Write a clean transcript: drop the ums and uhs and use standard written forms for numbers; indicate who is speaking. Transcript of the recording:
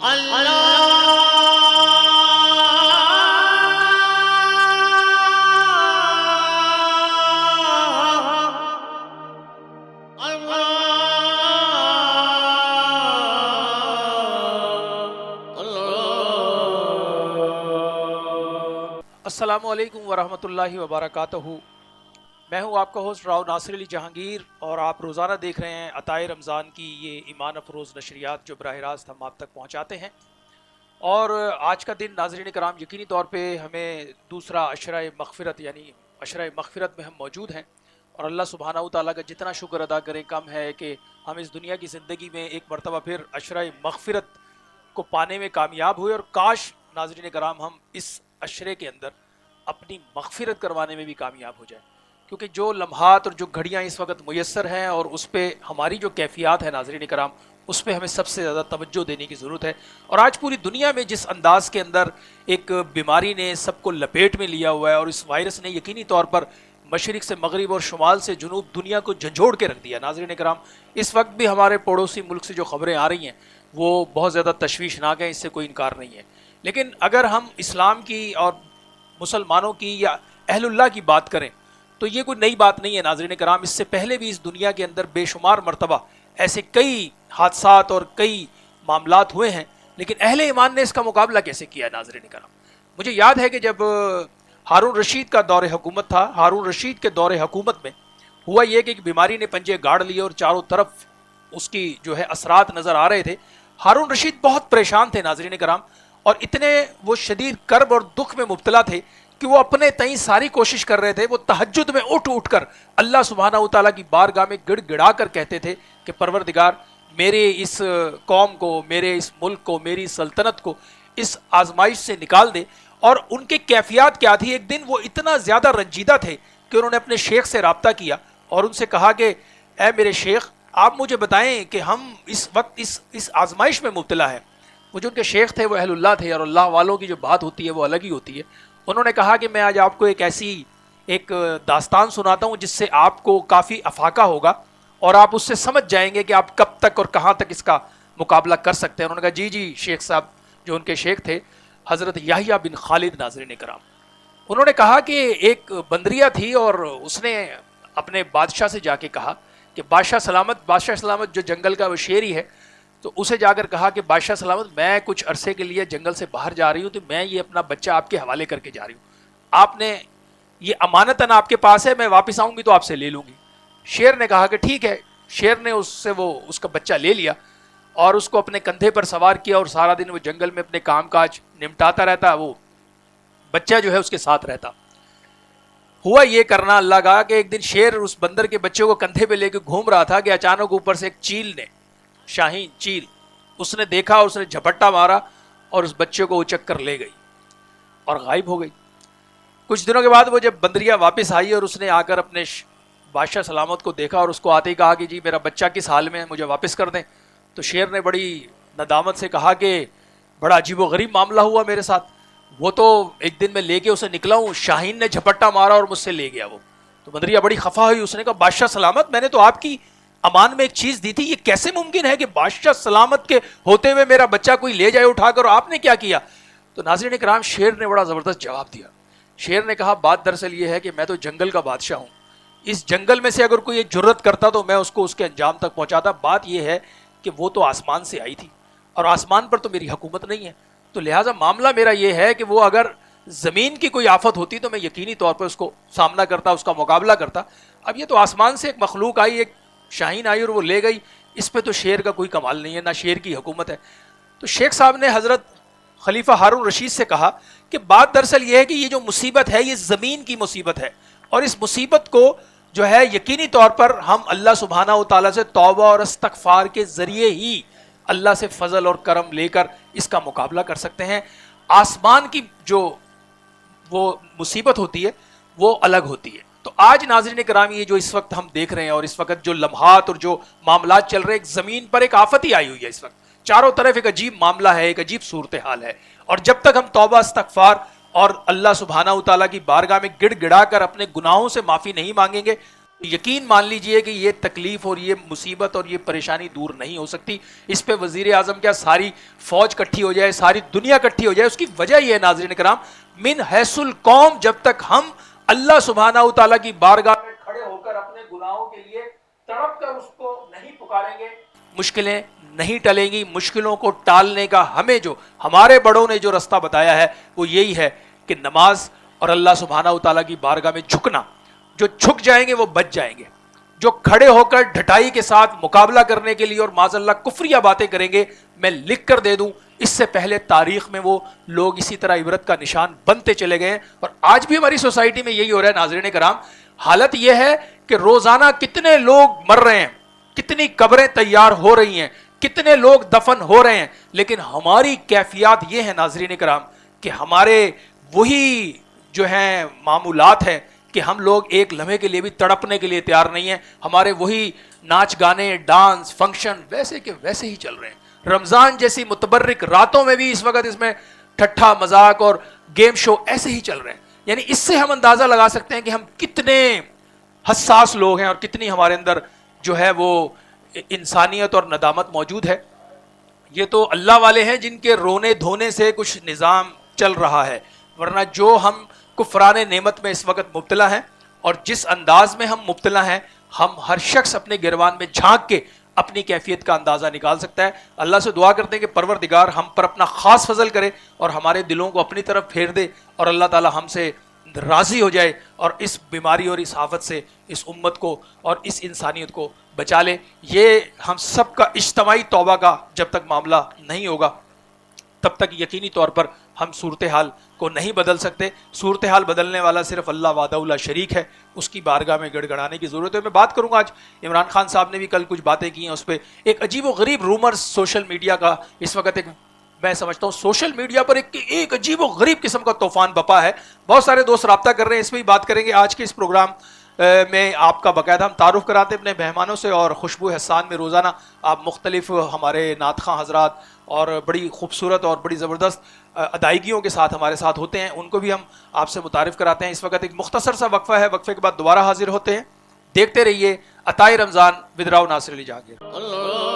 Speaker 1: अस्सलामु अलैकुम वरहमतुल्लाहि वबरकातुहू। मैं हूं आपका होस्ट राव नासिर अली जहांगीर और आप रोज़ाना देख रहे हैं अताए रमज़ान की ये ईमान अफरोज़ नशरियात जो बराह रास्त हम आप तक पहुंचाते हैं। और आज का दिन नाज़रीन कराम यकीनी तौर पे हमें दूसरा अशरा मग़फ़िरत यानी अशरा मग़फ़िरत में हम मौजूद हैं और अल्लाह सुब्हानहू तआला का जितना शुक्र अदा करें कम है कि हम इस दुनिया की ज़िंदगी में एक मरतबा फिर अशरा मग़फ़िरत को पाने में कामयाब हुए और काश नाज़रीन कराम हम इस अशरे के अंदर अपनी मग़फ़िरत करवाने में भी कामयाब हो जाए, क्योंकि जो लम्हात और जो घड़ियाँ इस वक्त मुयस्सर हैं और उस पर हमारी जो कैफियत है नाज़रीन कराम उस पर हमें सबसे ज़्यादा तवज्जो देने की ज़रूरत है। और आज पूरी दुनिया में जिस अंदाज़ के अंदर एक बीमारी ने सबको लपेट में लिया हुआ है और इस वायरस ने यकीनी तौर पर मशरिक़ से मगरिब और शुमाल से जुनूब दुनिया को झंझोड़ के रख दिया। नाज़रीन कराम इस वक्त भी हमारे पड़ोसी मुल्क से जो ख़बरें आ रही हैं वो बहुत ज़्यादा तशवीशनाक हैं, इससे कोई इनकार नहीं है। लेकिन अगर हम इस्लाम की और मुसलमानों की या अहलुल्लाह की बात करें तो ये कोई नई बात नहीं है नाज़रीन कराम। इससे पहले भी इस दुनिया के अंदर बेशुमार मरतबा ऐसे कई हादसात और कई मामलात हुए हैं, लेकिन अहले ईमान ने इसका मुकाबला कैसे किया है नाज़रीन कराम। मुझे याद है कि जब हारून रशीद का दौर हुकूमत था, हारून रशीद के दौर हुकूमत में हुआ ये कि एक बीमारी ने पंजे गाड़ लिए और चारों तरफ उसकी जो है असरात नज़र आ रहे थे। हारून रशीद बहुत परेशान थे नाज़रीन कराम और इतने वो शदीद कर्ब और दुख में मुब्तला थे कि वो अपने तई सारी कोशिश कर रहे थे। वो तहज्जुद में उठ उठ कर अल्लाह सुब्हानहू तआला की बारगाह में गिड़गिड़ा कर कहते थे कि परवरदिगार मेरे इस कौम को, मेरे इस मुल्क को, मेरी सल्तनत को इस आजमाइश से निकाल दे। और उनके कैफियत क्या थी, एक दिन वो इतना ज़्यादा रंजीदा थे कि उन्होंने अपने शेख से रब्ता किया और उनसे कहा कि ऐ मेरे शेख आप मुझे बताएं कि हम इस वक्त इस आजमाइश में मुब्तला है। वो जो उनके शेख थे वो अहलुल्लाह थे और अल्लाह वालों की जो बात होती है वो अलग ही होती है। उन्होंने कहा कि मैं आज आपको एक दास्तान सुनाता हूँ जिससे आपको काफ़ी अफाका होगा और आप उससे समझ जाएंगे कि आप कब तक और कहाँ तक इसका मुकाबला कर सकते हैं। उन्होंने कहा जी जी शेख साहब। जो उनके शेख थे हज़रत याहिया बिन खालिद नाज़रीन कराम, उन्होंने कहा कि एक बंदरिया थी और उसने अपने बादशाह से जाके कहा कि बादशाह सलामत जो जंगल का वो शेर ही है, तो उसे जाकर कहा कि बादशाह सलामत मैं कुछ अरसे के लिए जंगल से बाहर जा रही हूँ, तो मैं ये अपना बच्चा आपके हवाले करके जा रही हूँ, आपने ये अमानतन आपके पास है, मैं वापस आऊँगी तो आपसे ले लूँगी। शेर ने कहा कि ठीक है। शेर ने उससे वो उसका बच्चा ले लिया और उसको अपने कंधे पर सवार किया और सारा दिन वो जंगल में अपने काम काज निपटाता रहता, वो बच्चा जो है उसके साथ रहता। हुआ ये करना अल्लाह का कि एक दिन शेर उस बंदर के बच्चे को कंधे पे लेके घूम रहा था कि अचानक ऊपर से एक चील ने, शाहीन चील, उसने देखा और उसने झपट्टा मारा और उस बच्चे को उचक कर ले गई और गायब हो गई। कुछ दिनों के बाद वो जब बंदरिया वापस आई और उसने आकर अपने बादशाह सलामत को देखा और उसको आते ही कहा कि जी मेरा बच्चा किस हाल में है, मुझे वापस कर दें। तो शेर ने बड़ी नदामत से कहा कि बड़ा अजीबोगरीब मामला हुआ मेरे साथ। वो तो एक दिन मैं लेके उसे निकला हूँ, शाहीन ने झपट्टा मारा और मुझसे ले गया वो। तो बंदरिया बड़ी खफा हुई, उसने कहा बादशाह सलामत मैंने तो आपकी अमान में एक चीज़ दी थी, ये कैसे मुमकिन है कि बादशाह सलामत के होते हुए मेरा बच्चा कोई ले जाए उठाकर, और आपने क्या किया। तो नाज़रीन कराम शेर ने बड़ा ज़बरदस्त जवाब दिया। शेर ने कहा बात दरअसल ये है कि मैं तो जंगल का बादशाह हूँ, इस जंगल में से अगर कोई ये जुर्रत करता तो मैं उसको उसके अंजाम तक पहुँचाता। बात यह है कि वो तो आसमान से आई थी और आसमान पर तो मेरी हुकूमत नहीं है, तो लिहाजा मामला मेरा ये है कि वो अगर ज़मीन की कोई आफत होती तो मैं यकीनी तौर पर उसको सामना करता, उसका मुकाबला करता। अब ये तो आसमान से एक मखलूक आई, एक शाहीन आई और वो ले गई, इस पे तो शेर का कोई कमाल नहीं है, ना शेर की हुकूमत है। तो शेख साहब ने हज़रत खलीफा हारून रशीद से कहा कि बात दरअसल ये है कि ये जो मुसीबत है ये ज़मीन की मुसीबत है और इस मुसीबत को जो है यकीनी तौर पर हम अल्लाह सुब्हानहू तआला से तौबा और इस्तग़फ़ार के ज़रिए ही अल्लाह से फ़ज़ल और करम लेकर इसका मुकाबला कर सकते हैं। आसमान की जो वो मुसीबत होती है वो अलग होती है। तो आज नाज़रीन कराम ये जो इस वक्त हम देख रहे हैं और इस वक्त जो लम्हात और जो मामलात चल रहे हैं, एक ज़मीन पर एक आफत ही आई हुई है। इस वक्त चारों तरफ एक अजीब मामला है, एक अजीब सूरत हाल है, और जब तक हम तौबा इस्तग़फ़ार और अल्लाह सुब्हानहू तआला की बारगाह में गिड़गिड़ा कर अपने गुनाहों से माफ़ी नहीं मांगेंगे یقین مان لیجئے کہ یہ تکلیف اور یہ مصیبت اور یہ پریشانی دور نہیں ہو سکتی. اس پہ وزیر اعظم کیا ساری فوج کٹھی ہو جائے, ساری دنیا کٹھی ہو جائے, اس کی وجہ یہ ہے ناظرین کرام, من حیث القوم جب تک ہم اللہ سبحانہ و تعالیٰ کی بارگاہ میں کھڑے ہو کر اپنے گناہوں کے لیے تڑپ کر اس کو نہیں پکاریں گے, مشکلیں نہیں ٹلیں گی. مشکلوں کو ٹالنے کا ہمیں جو ہمارے بڑوں نے جو رستہ بتایا ہے وہ یہی ہے کہ نماز اور اللہ سبحانہ و تعالیٰ کی بارگاہ میں جھکنا. جو جھک جائیں گے وہ بچ جائیں گے, جو کھڑے ہو کر ڈھٹائی کے ساتھ مقابلہ کرنے کے لیے اور معاذ اللہ کفریہ باتیں کریں گے, میں لکھ کر دے دوں اس سے پہلے تاریخ میں وہ لوگ اسی طرح عبرت کا نشان بنتے چلے گئے. اور آج بھی ہماری سوسائٹی میں یہی ہو رہا ہے ناظرین کرام. حالت یہ ہے کہ روزانہ کتنے لوگ مر رہے ہیں, کتنی قبریں تیار ہو رہی ہیں, کتنے لوگ دفن ہو رہے ہیں, لیکن ہماری کیفیات یہ ہے ناظرین کرام کہ ہمارے وہی جو ہیں معمولات ہیں کہ ہم لوگ ایک لمحے کے لیے بھی تڑپنے کے لیے تیار نہیں ہیں. ہمارے وہی ناچ گانے ڈانس فنکشن ویسے کے ویسے ہی چل رہے ہیں. رمضان جیسی متبرک راتوں میں بھی اس وقت اس میں ٹھٹھا مذاق اور گیم شو ایسے ہی چل رہے ہیں. یعنی اس سے ہم اندازہ لگا سکتے ہیں کہ ہم کتنے حساس لوگ ہیں اور کتنی ہمارے اندر جو ہے وہ انسانیت اور ندامت موجود ہے. یہ تو اللہ والے ہیں جن کے رونے دھونے سے کچھ نظام چل رہا ہے, ورنہ جو ہم کفران نعمت میں اس وقت مبتلا ہیں اور جس انداز میں ہم مبتلا ہیں, ہم ہر شخص اپنے گریبان میں جھانک کے اپنی کیفیت کا اندازہ نکال سکتا ہے. اللہ سے دعا کرتے ہیں کہ پروردگار ہم پر اپنا خاص فضل کرے اور ہمارے دلوں کو اپنی طرف پھیر دے, اور اللہ تعالی ہم سے راضی ہو جائے اور اس بیماری اور اس آفت سے اس امت کو اور اس انسانیت کو بچا لے. یہ ہم سب کا اجتماعی توبہ کا جب تک معاملہ نہیں ہوگا تب تک یقینی طور پر ہم صورتحال کو نہیں بدل سکتے. صورتحال بدلنے والا صرف اللہ وحدہ لا شریک ہے, اس کی بارگاہ میں گڑ گڑانے کی ضرورت ہے. میں بات کروں گا, آج عمران خان صاحب نے بھی کل کچھ باتیں کی ہیں اس پہ. ایک عجیب و غریب رومرز سوشل میڈیا کا اس وقت ایک میں سمجھتا ہوں سوشل میڈیا پر ایک عجیب و غریب قسم کا طوفان بپا ہے. بہت سارے دوست رابطہ کر رہے ہیں, اس پہ ہی بات کریں گے آج کے اس پروگرام میں. آپ کا باقاعدہ ہم تعارف کراتے ہیں اپنے مہمانوں سے, اور خوشبو احسان میں روزانہ آپ مختلف ہمارے نعت خواں حضرات اور بڑی خوبصورت اور بڑی زبردست ادائیگیوں کے ساتھ ہمارے ساتھ ہوتے ہیں, ان کو بھی ہم آپ سے متعارف کراتے ہیں. اس وقت ایک مختصر سا وقفہ ہے, وقفے کے بعد دوبارہ حاضر ہوتے ہیں. دیکھتے رہیے عطائے رمضان ود راؤ ناصر علی جہانگیر.